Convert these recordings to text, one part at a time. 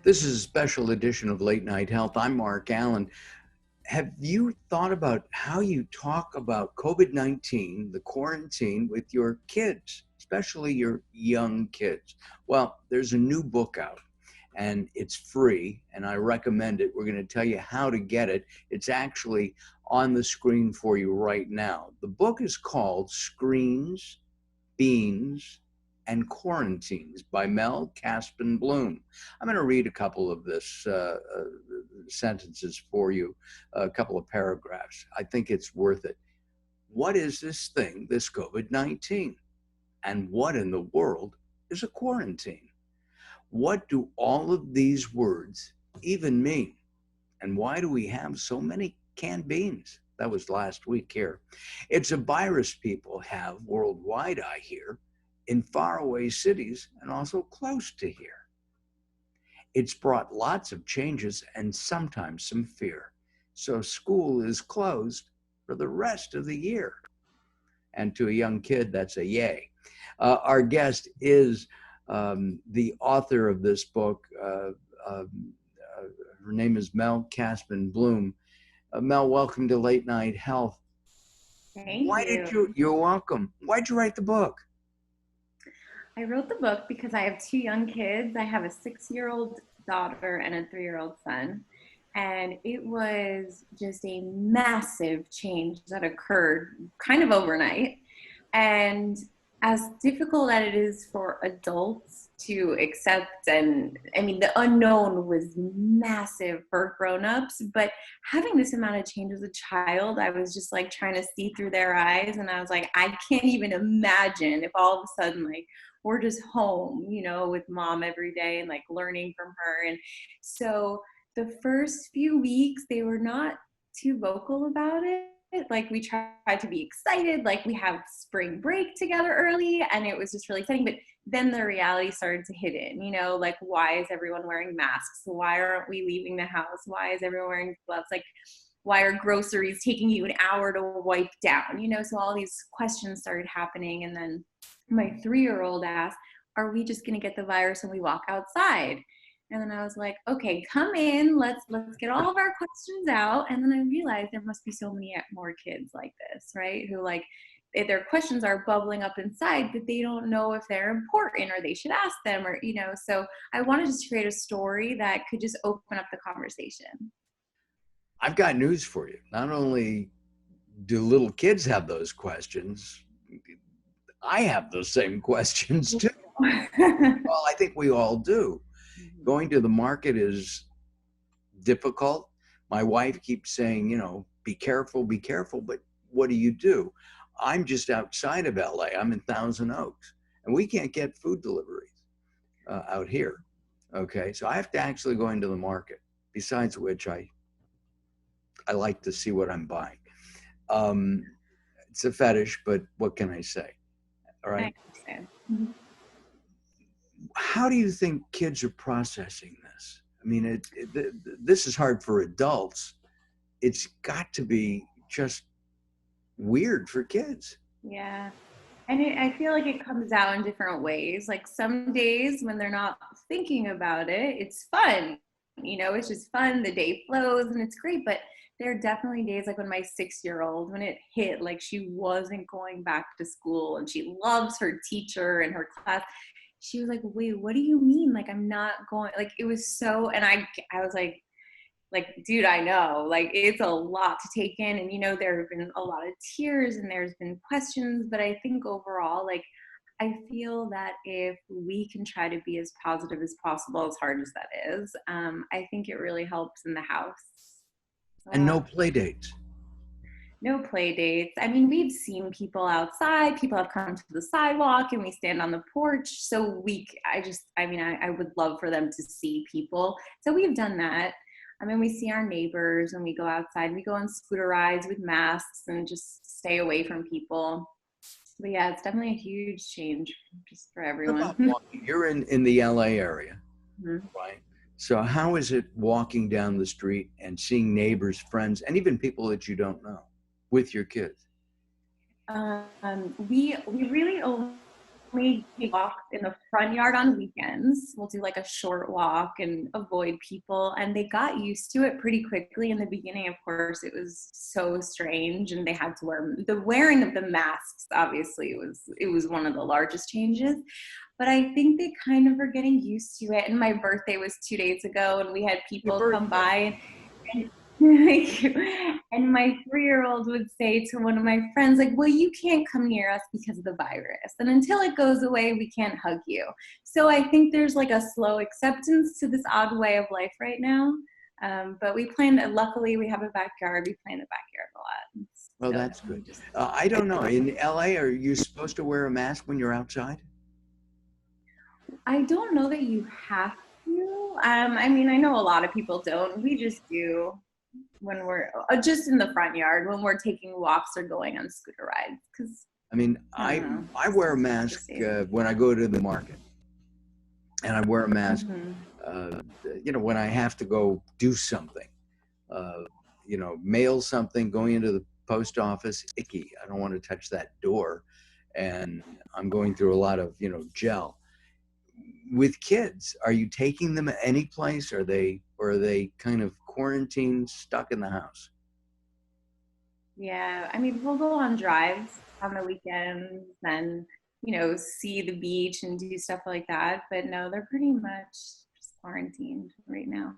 This is a special edition of Late Night Health. I'm Mark Alyn. Have you thought about how you talk about COVID-19, the quarantine, with your kids, especially your young kids? Well, there's a new book out and it's free and I recommend it. We're going to tell you how to get it. It's actually on the screen for you right now. The book is called Screens, Beans, and Quarantines by Mel Kaspin Blume. I'm going to read a couple of this sentences for you, a couple of paragraphs. I think it's worth it. What is this thing, this COVID-19? And what in the world is a quarantine? What do all of these words even mean? And why do we have so many canned beans? That was last week here. It's a virus people have worldwide, I hear, in faraway cities and also close to here. It's brought lots of changes and sometimes some fear. So school is closed for the rest of the year. And to a young kid, that's a yay. Our guest is the author of this book. Her name is Mel Kaspin Blume. Mel, welcome to Late Night Health. Thank you. You're welcome. Why'd you write the book? I wrote the book because I have two young kids. I have a 6-year-old daughter and a 3-year-old son. And it was just a massive change that occurred kind of overnight. And as difficult as it is for adults to accept, and I mean, the unknown was massive for grown-ups, but having this amount of change as a child, I was just like trying to see through their eyes. And I was like, I can't even imagine if all of a sudden, like, we're just home, you know, with mom every day and like learning from her. And so the first few weeks, they were not too vocal about it. Like, we tried to be excited, like we have spring break together early, and it was just really exciting. But then the reality started to hit in, you know, like, why is everyone wearing masks? Why aren't we leaving the house? Why is everyone wearing gloves? Like, why are groceries taking you an hour to wipe down? You know, so all these questions started happening. And then my 3-year-old asked, are we just going to get the virus when we walk outside? And then I was like, okay, come in, let's get all of our questions out. And then I realized there must be so many more kids like this, right? Who, like, their questions are bubbling up inside, but they don't know if they're important or they should ask them, or, you know. So I wanted to create a story that could just open up the conversation. I've got news for you. Not only do little kids have those questions, I have those same questions too. Well, I think we all do. Going to the market is difficult. My wife keeps saying, you know, be careful, but what do? I'm just outside of LA. I'm in Thousand Oaks, and we can't get food deliveries out here. Okay, so I have to actually go into the market. Besides which, I like to see what I'm buying. It's a fetish, but what can I say? All right. I understand. Mm-hmm. How do you think kids are processing this? I mean, this is hard for adults. It's got to be just weird for kids. Yeah. And I feel like it comes out in different ways. Like, some days when they're not thinking about it, it's fun. You know, it's just fun. The day flows and it's great. But there are definitely days, like when my 6-year-old, when it hit, like she wasn't going back to school and she loves her teacher and her class. She was like, wait, what do you mean? Like, I'm not going, like, it was so, and I was like, dude, I know, like, it's a lot to take in. And, you know, there have been a lot of tears and there's been questions, but I think overall, like, I feel that if we can try to be as positive as possible, as hard as that is, I think it really helps in the house. And no play dates. No play dates. I mean, we've seen people outside. People have come to the sidewalk and we stand on the porch. So I would love for them to see people. So we've done that. I mean, we see our neighbors when we go outside. We go on scooter rides with masks and just stay away from people. But yeah, it's definitely a huge change just for everyone. You're in the LA area, Mm-hmm. right? So how is it walking down the street and seeing neighbors, friends, and even people that you don't know with your kids? We really only we walk in the front yard on weekends. We'll do like a short walk and avoid people. And they got used to it pretty quickly. In the beginning, of course, it was so strange, and they had to wear the wearing of the masks. Obviously, it was one of the largest changes. But I think they kind of are getting used to it. And my birthday was 2 days ago, and we had Happy people come birthday. by and thank you. And my 3-year-old would say to one of my friends, like, well, you can't come near us because of the virus. And until it goes away, we can't hug you. So I think there's like a slow acceptance to this odd way of life right now. But we plan, luckily, we have a backyard. We play in the backyard a lot. Well, So that's good. just, I don't know. In LA, are you supposed to wear a mask when you're outside? I don't know that you have to. I mean, I know a lot of people don't. We just do when we're just in the front yard when we're taking walks or going on scooter rides. Because I mean, I don't I know, I wear a just mask safe. when I go to the market, and I wear a mask, Mm-hmm. uh, when I have to go do something, uh, mail something, going into the post office, icky. I don't want to touch that door, and I'm going through a lot of gel. With kids, are you taking them any place? Or are they kind of quarantined, stuck in the house? Yeah, I mean, we'll go on drives on the weekends and see the beach and do stuff like that. But no, they're pretty much just quarantined right now.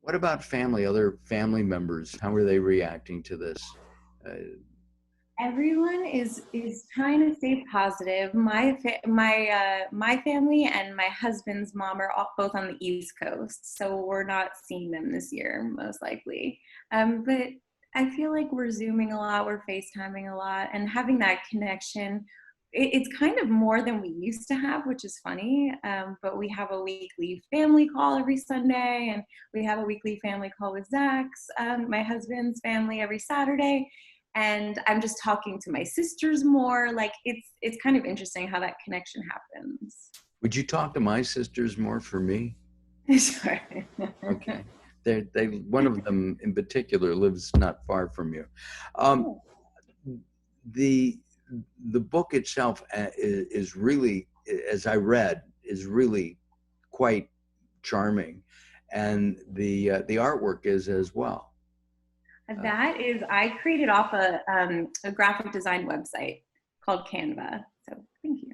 What about family, other family members? How are they reacting to this? Everyone is trying to stay positive. My family and my husband's mom are both on the East Coast, so we're not seeing them this year, most likely. But I feel like we're Zooming a lot, we're FaceTiming a lot, and having that connection. It's kind of more than we used to have, which is funny. But we have a weekly family call every Sunday, and we have a weekly family call with Zach's, my husband's family, every Saturday, and I'm just talking to my sisters more. Like it's kind of interesting how that connection happens. Would you talk to my sisters more for me? Sure. Okay. They one of them in particular lives not far from you. Um, the the book itself is really, as I read, is really quite charming, and the artwork is as well. Uh, That is, I created off a graphic design website called Canva. So thank you.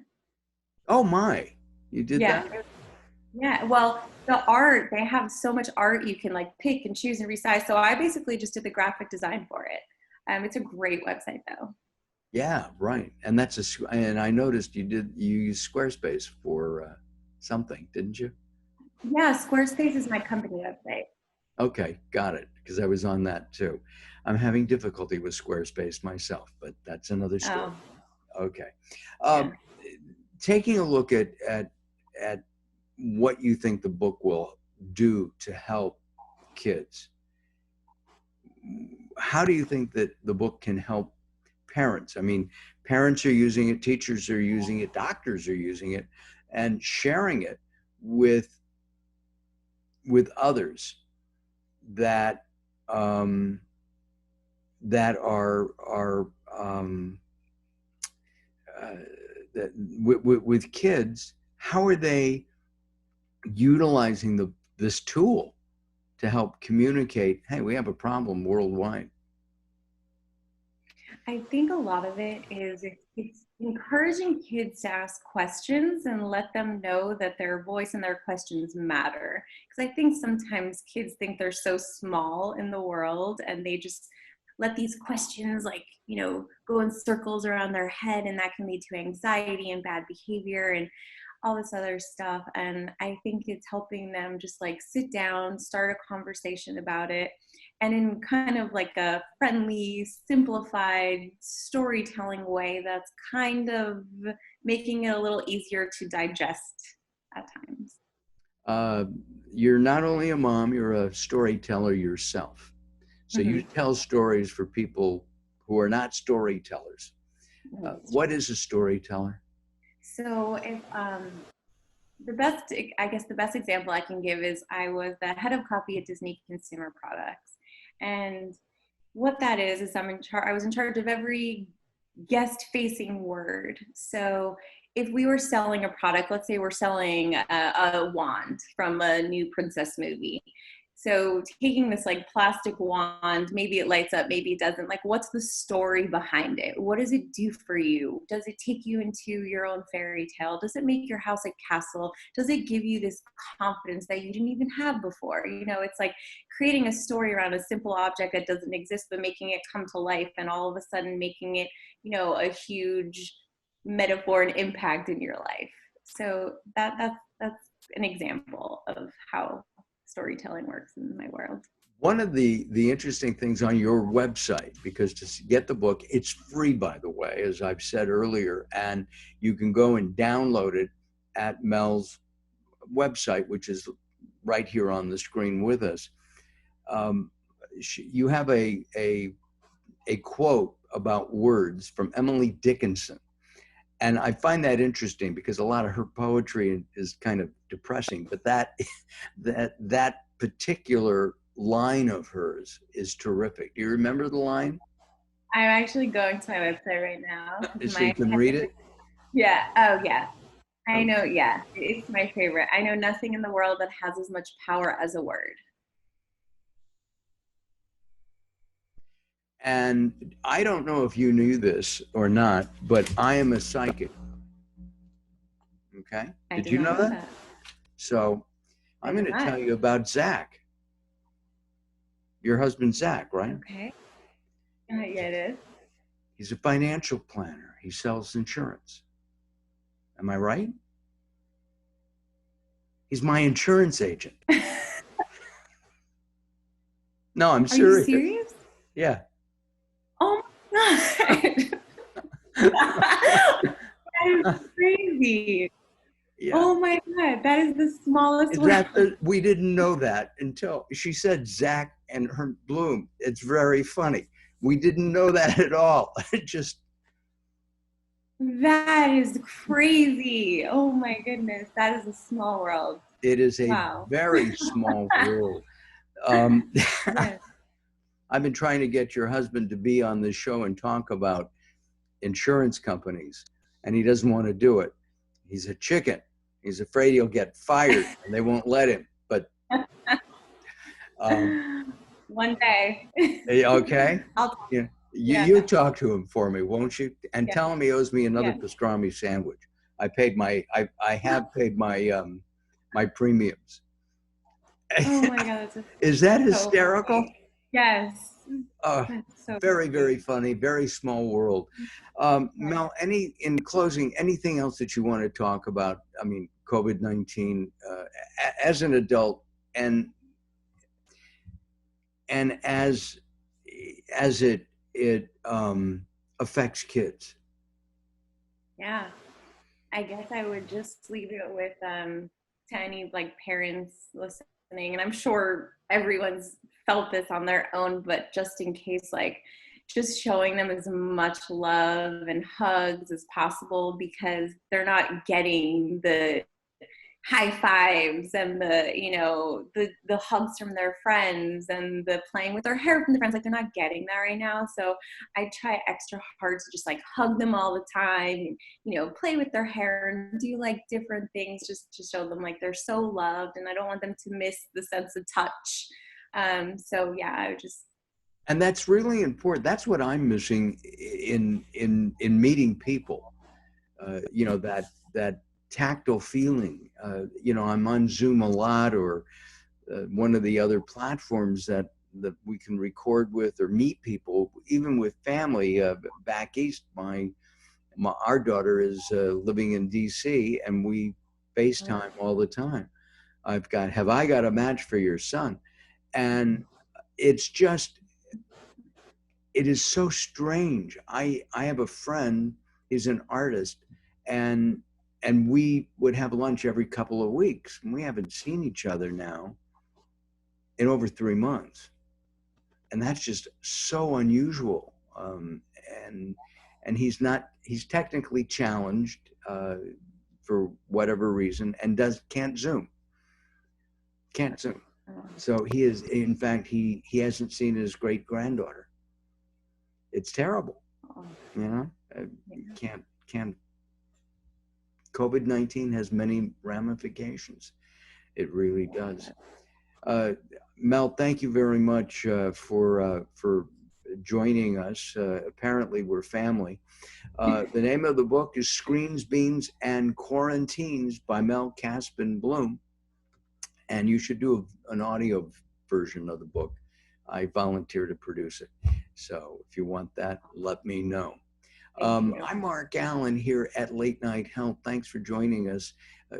oh my, you did Yeah, that? yeah. Well, the art, they have so much art you can like pick and choose and resize. So I basically just did the graphic design for it. It's a great website though. Yeah, right. And and I noticed you used Squarespace for something, didn't you? Yeah, Squarespace is my company website. Okay, got it. Because I was on that too. I'm having difficulty with Squarespace myself, but that's another story. Oh, Okay. yeah. Um, Taking a look at what you think the book will do to help kids, how do you think that the book can help parents? I mean, parents are using it, teachers are using it, doctors are using it, and sharing it with others that um, that are uh, that with kids. How are they utilizing this tool to help communicate? Hey, we have a problem worldwide. I think a lot of it is it's encouraging kids to ask questions and let them know that their voice and their questions matter. Because I think sometimes kids think they're so small in the world and they just let these questions like, go in circles around their head, and that can lead to anxiety and bad behavior and all this other stuff. And I think it's helping them just like sit down, start a conversation about it, and in kind of like a friendly, simplified storytelling way that's kind of making it a little easier to digest at times. Uh, you're not only a mom, you're a storyteller yourself. So you Mm-hmm. tell stories for people who are not storytellers. That's What true. is a storyteller? So if the best, I guess the best example I can give is I was the head of copy at Disney Consumer Products, and what that is I was in charge of every guest facing word. So if we were selling a product, let's say we're selling a wand from a new princess movie. So taking this like plastic wand, maybe it lights up, maybe it doesn't. Like, what's the story behind it? What does it do for you? Does it take you into your own fairy tale? Does it make your house a castle? Does it give you this confidence that you didn't even have before? You know, it's like creating a story around a simple object that doesn't exist, but making it come to life, and all of a sudden making it, you know, a huge metaphor and impact in your life. So that's an example of how storytelling works in my world. One of the interesting things on your website, because to get the book, it's free, by the way, as I've said earlier, and you can go and download it at Mel's website, which is right here on the screen with us. You have a quote about words from Emily Dickinson. And I find that interesting because a lot of her poetry is kind of depressing, but that particular line of hers is terrific. Do you remember the line? I'm actually going to my website right now. So you can read it? Yeah. Oh, yeah. I Okay. know. Yeah. It's my favorite. I know nothing in the world that has as much power as a word. And I don't know if you knew this or not, but I am a psychic. Okay. I Did did you not know know that? that. So I I'm did going to not. tell you about Zach, your husband, Zach, right? Okay. Yeah, it is. He's a financial planner. He sells insurance. Am I right? He's my insurance agent. No, I'm Are you serious. serious? Yeah. Oh my God. That is crazy. Yeah. Oh my God. That is the smallest world. We didn't know that until she said Zach and her Bloom. It's very funny. We didn't know that at all. It just, That is crazy. Oh my goodness. That is a small world. it is a Wow. very small world. Um, Yes. I've been trying to get your husband to be on this show and talk about insurance companies, and he doesn't want to do it. He's a chicken. He's afraid he'll get fired, and they won't let him. But One day. okay, I'll talk. yeah, Yeah. you talk to him for me, won't you? And Yeah. tell him he owes me another Yeah. pastrami sandwich. I have paid my premiums. Oh my God. That's Is that so hysterical? funny. Yes. Uh, That's so very, funny. very funny, very small world. Right. Mel, in closing, anything else that you want to talk about? I mean, COVID-19 as an adult, and as it affects kids. Yeah. I guess I would just leave it with to any like parents listening, and I'm sure everyone's felt this on their own, but just in case, like just showing them as much love and hugs as possible, because they're not getting the high fives and the, you know, the hugs from their friends and the playing with their hair from the friends. Like, they're not getting that right now. So I try extra hard to just like hug them all the time, you know, play with their hair and do like different things just to show them like they're so loved, and I don't want them to miss the sense of touch. So yeah, I would just. And that's really important. That's what I'm missing in meeting people. You know, that tactile feeling. You know, I'm on Zoom a lot, or one of the other platforms that we can record with or meet people, even with family back east. Our daughter is living in DC, and we FaceTime all the time. Have I got a match for your son? And it's just, it is so strange. I have a friend, he's an artist, and we would have lunch every couple of weeks, and we haven't seen each other now in over 3 months, and that's just so unusual. And he's technically challenged for whatever reason, and can't zoom. So he is, in fact, he hasn't seen his great granddaughter. It's terrible, you know. You can't COVID-19 has many ramifications. It really does. Mel, thank you very much for joining us. Apparently, we're family. The name of the book is Screens, Beans, and Quarantines by Mel Kaspin Blume. And you should do an audio version of the book. I volunteer to produce it. So if you want that, let me know. I'm Mark Alyn here at Late Night Health. Thanks for joining us.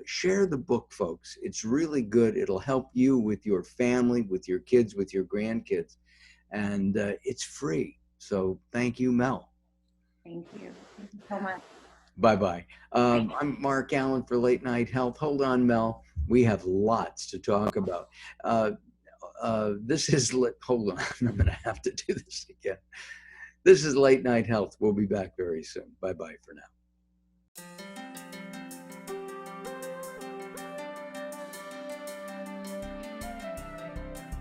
Share the book, folks. It's really good. It'll help you with your family, with your kids, with your grandkids. And it's free. So thank you, Mel. Thank you. Thank you so much. Bye-bye. I'm Mark Alyn for Late Night Health. Hold on, Mel. We have lots to talk about. Hold on. I'm going to have to do this again. This is Late Night Health. We'll be back very soon. Bye-bye for now.